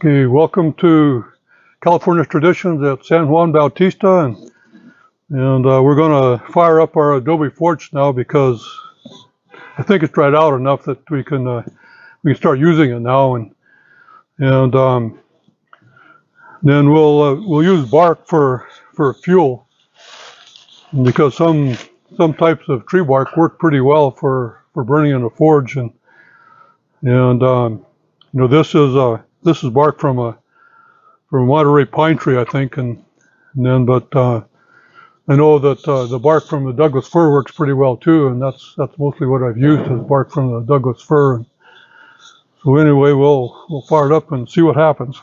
Okay, welcome to California Traditions at San Juan Bautista, and we're going to fire up our Adobe Forge now because I think it's dried out enough that we can start using it now, and then we'll use bark for fuel, because some types of tree bark work pretty well for burning in a forge, and this is bark from a Monterey pine tree, I think, and then I know that the bark from the Douglas fir works pretty well too, and that's mostly what I've used is bark from the Douglas fir. And so anyway, we'll fire it up and see what happens.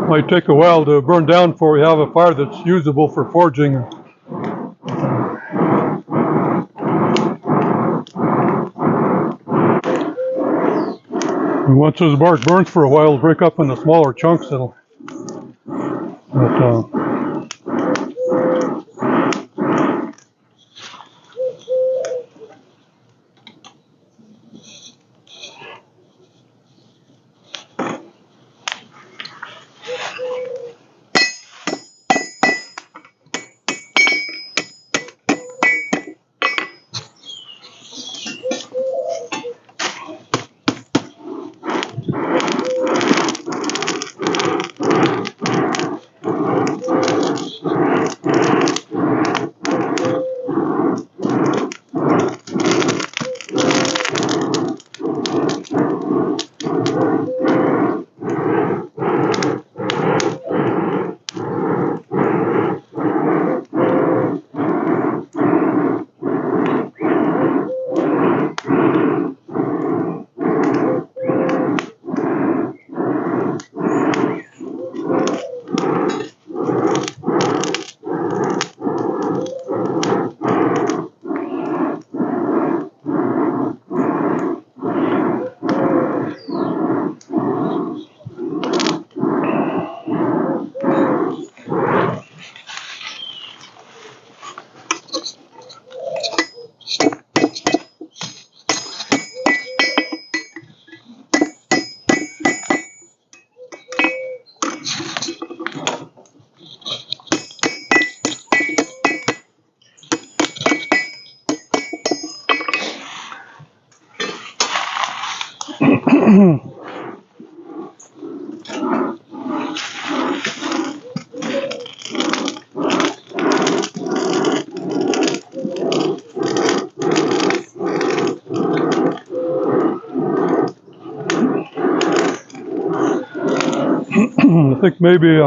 Might take a while to burn down before we have a fire that's usable for forging. And once this bark burns for a while, it'll break up into smaller chunks. think maybe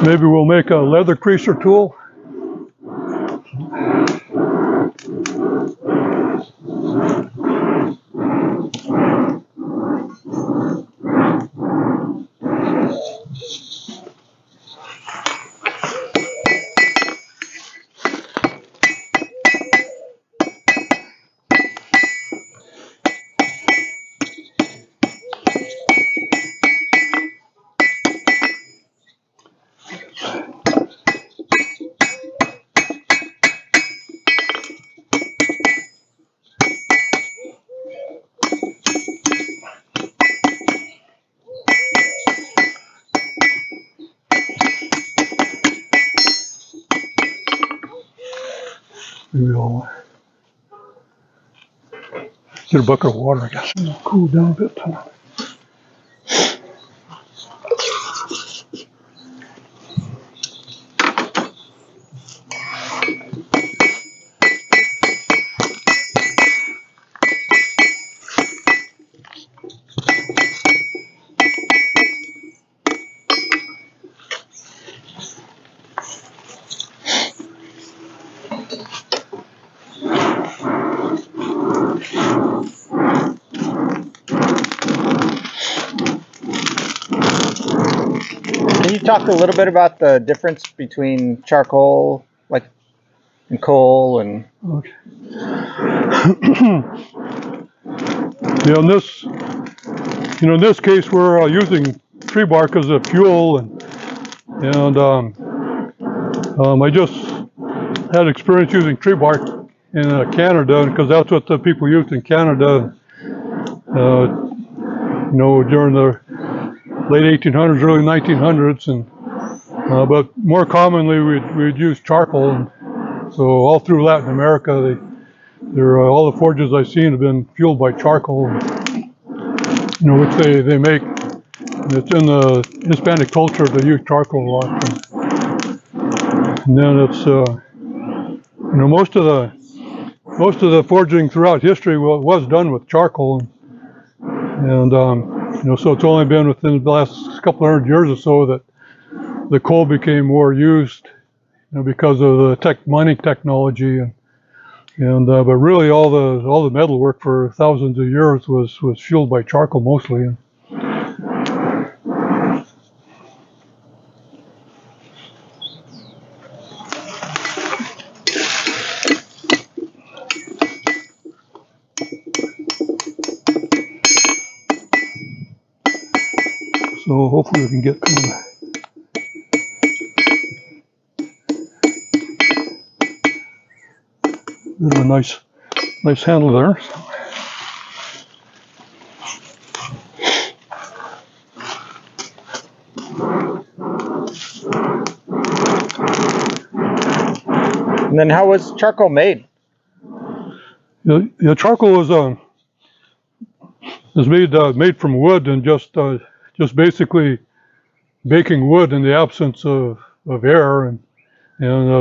maybe we'll make a leather creaser tool. Maybe I'll get a bucket of water, I guess. It'll cool down a bit. Can you talk a little bit about the difference between charcoal, like, and coal, and? Okay. Yeah, in this case, we're using tree bark as a fuel, and I just had experience using tree bark in Canada, because that's what the people used in Canada. During the late 1800s, early 1900s, and but more commonly we'd use charcoal. And so all through Latin America, all the forges I've seen have been fueled by charcoal, which they make. It's in the Hispanic culture, they use charcoal a lot. And then it's most of the forging throughout history was done with charcoal, and so it's only been within the last couple of 100 years or so that the coal became more used, because of the mining technology, but really all the metal work for thousands of years was fueled by charcoal mostly. So hopefully we can get kind of a nice handle there. And then how was charcoal made? Yeah, charcoal is made from wood, and just basically baking wood in the absence of air, and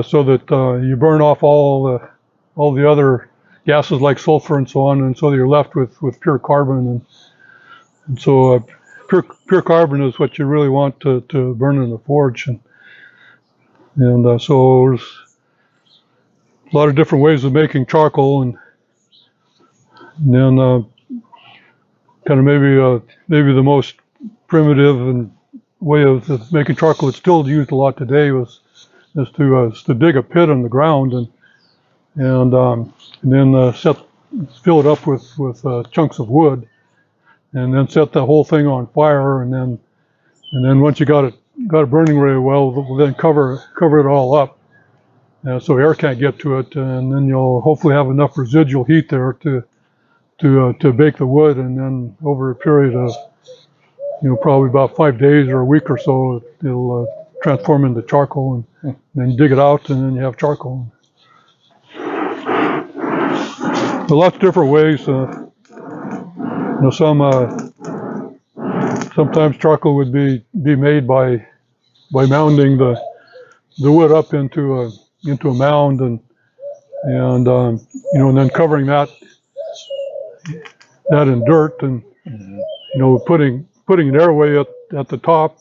so that you burn off all the other gases like sulfur and so on, and so you're left with pure carbon, and so pure carbon is what you really want to burn in the forge, and so there's a lot of different ways of making charcoal, and then kind of maybe the most primitive and way of making charcoal that's still used a lot today is to dig a pit in the ground, and then fill it up with chunks of wood, and then set the whole thing on fire, and then once you got it burning really well, we'll then cover it all up, so air can't get to it, and then you'll hopefully have enough residual heat there to bake the wood, and then over a period of probably about 5 days or a week or so, it'll transform into charcoal, and then dig it out, and then you have charcoal. So lots of different ways. Sometimes charcoal would be made by mounding the wood up into a mound, and then covering that in dirt, and putting an airway at the top,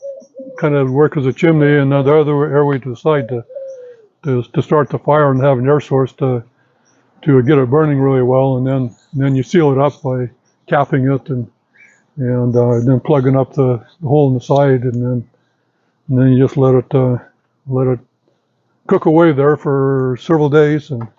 kind of work as a chimney, and the other airway to the side to start the fire and have an air source to get it burning really well, and then you seal it up by capping it and then plugging up the hole in the side, and then you just let it cook away there for several days. And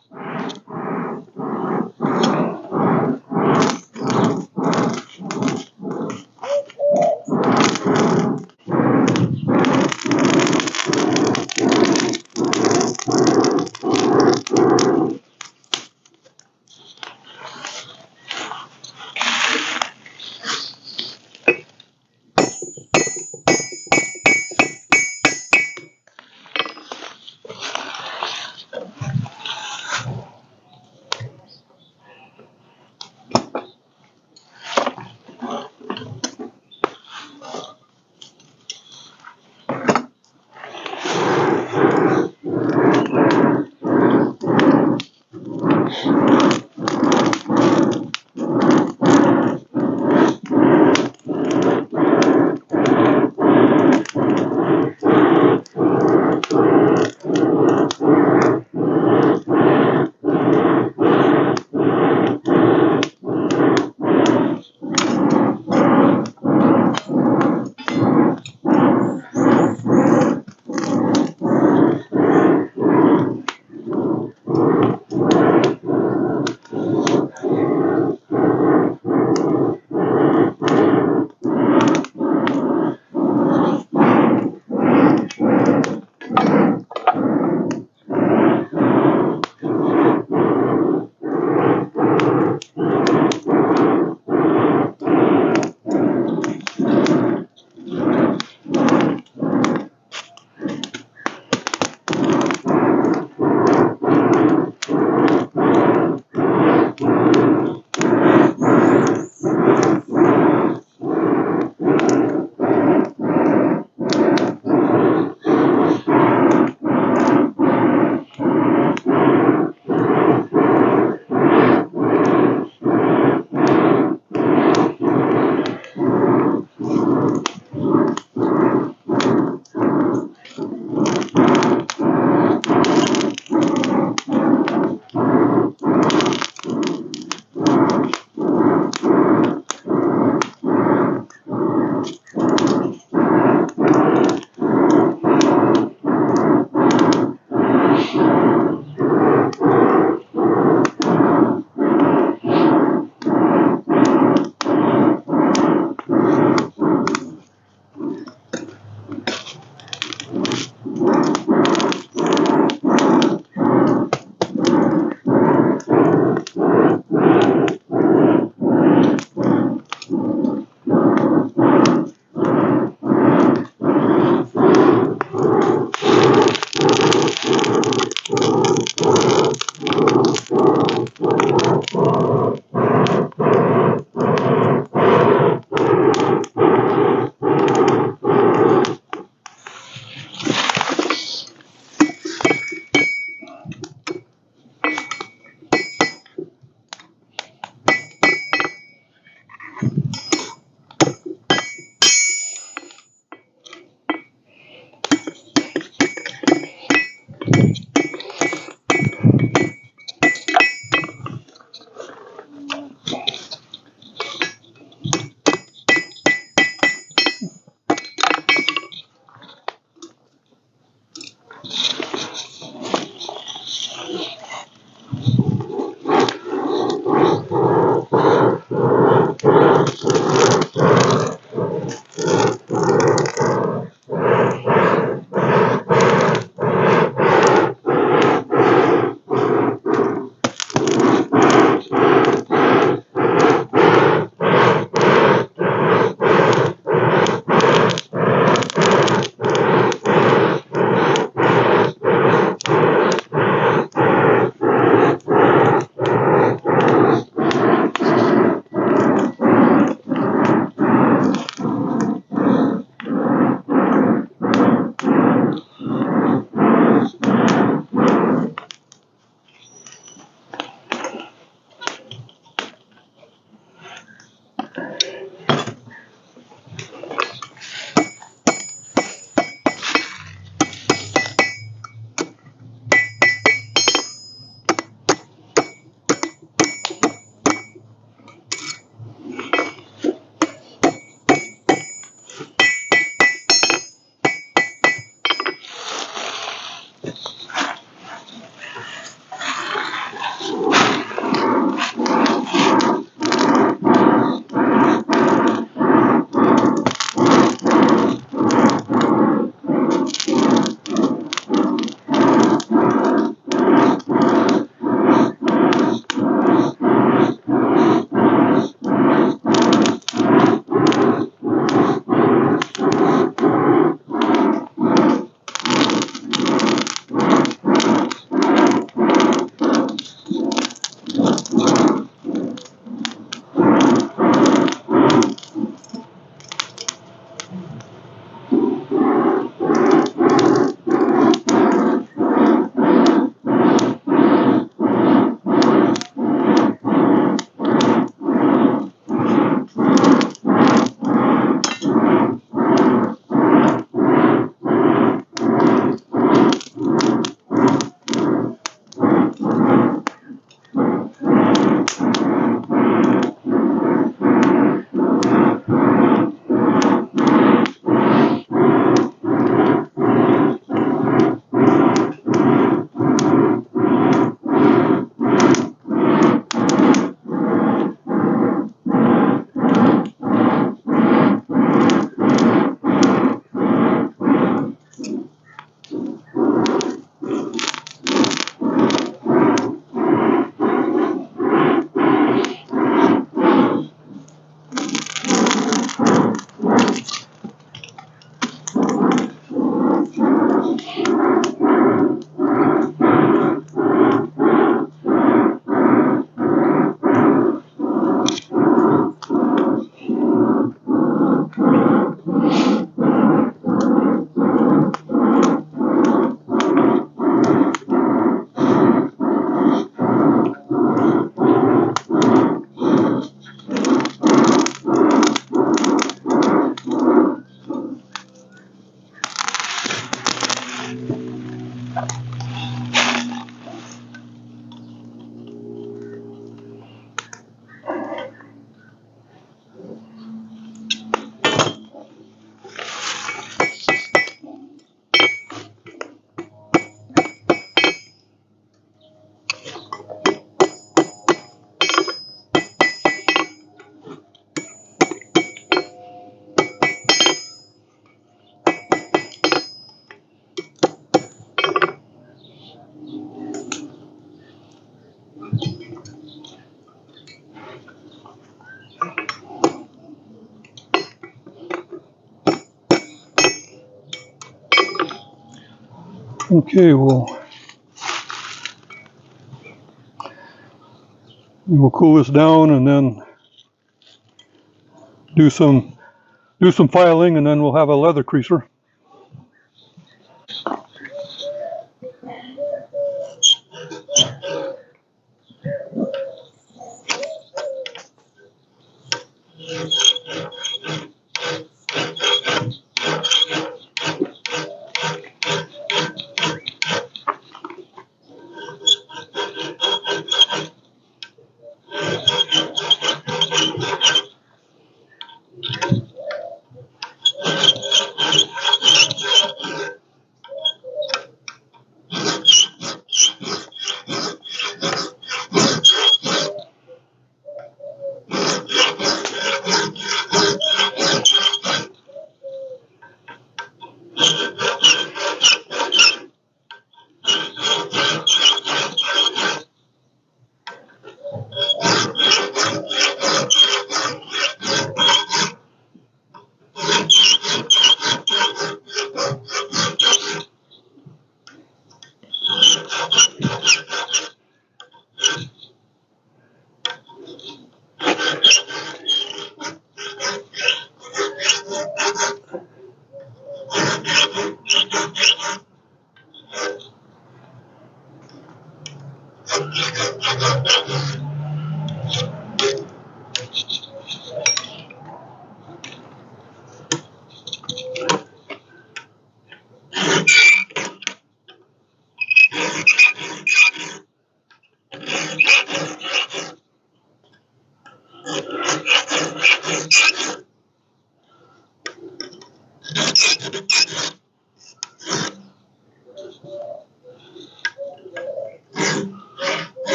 Okay, we'll cool this down and then do some filing, and then we'll have a leather creaser.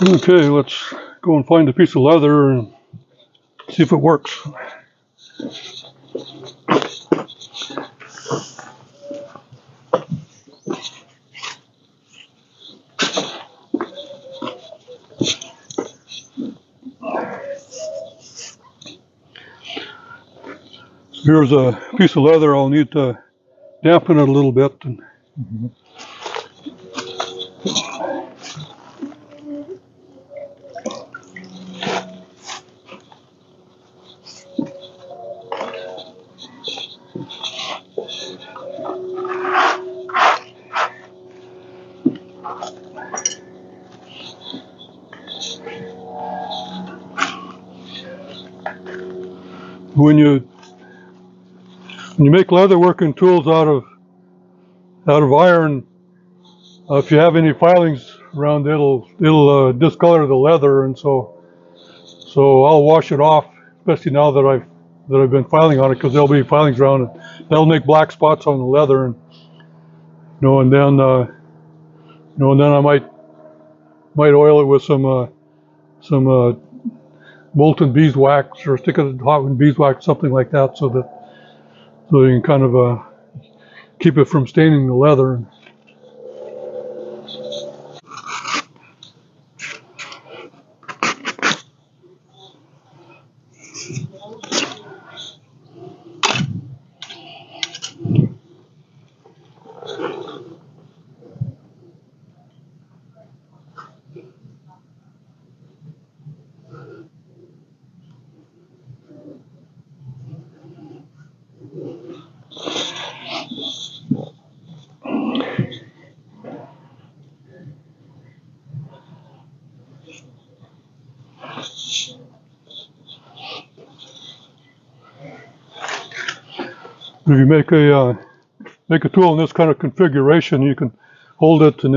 Okay, let's go and find a piece of leather and see if it works. Here's a piece of leather. I'll need to dampen it a little bit. And when you make leather working tools out of iron, if you have any filings around, it'll discolor the leather, and so I'll wash it off, especially now that I've been filing on it, because there'll be filings around it. That'll make black spots on the leather, and and then and then I might oil it with some molten beeswax, or stick it hot with beeswax, something like that, so you can kind of keep it from staining the leather. If you make a tool in this kind of configuration, you can hold it, and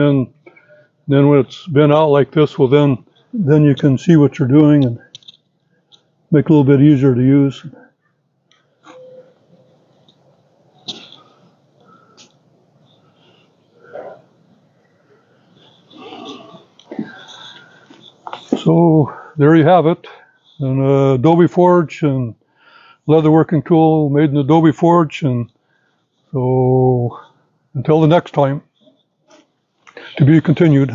then when it's been out like this, well, then you can see what you're doing and make it a little bit easier to use. So there you have it. An Adobe forge and leather working tool made in Adobe forge. And so until the next time, to be continued.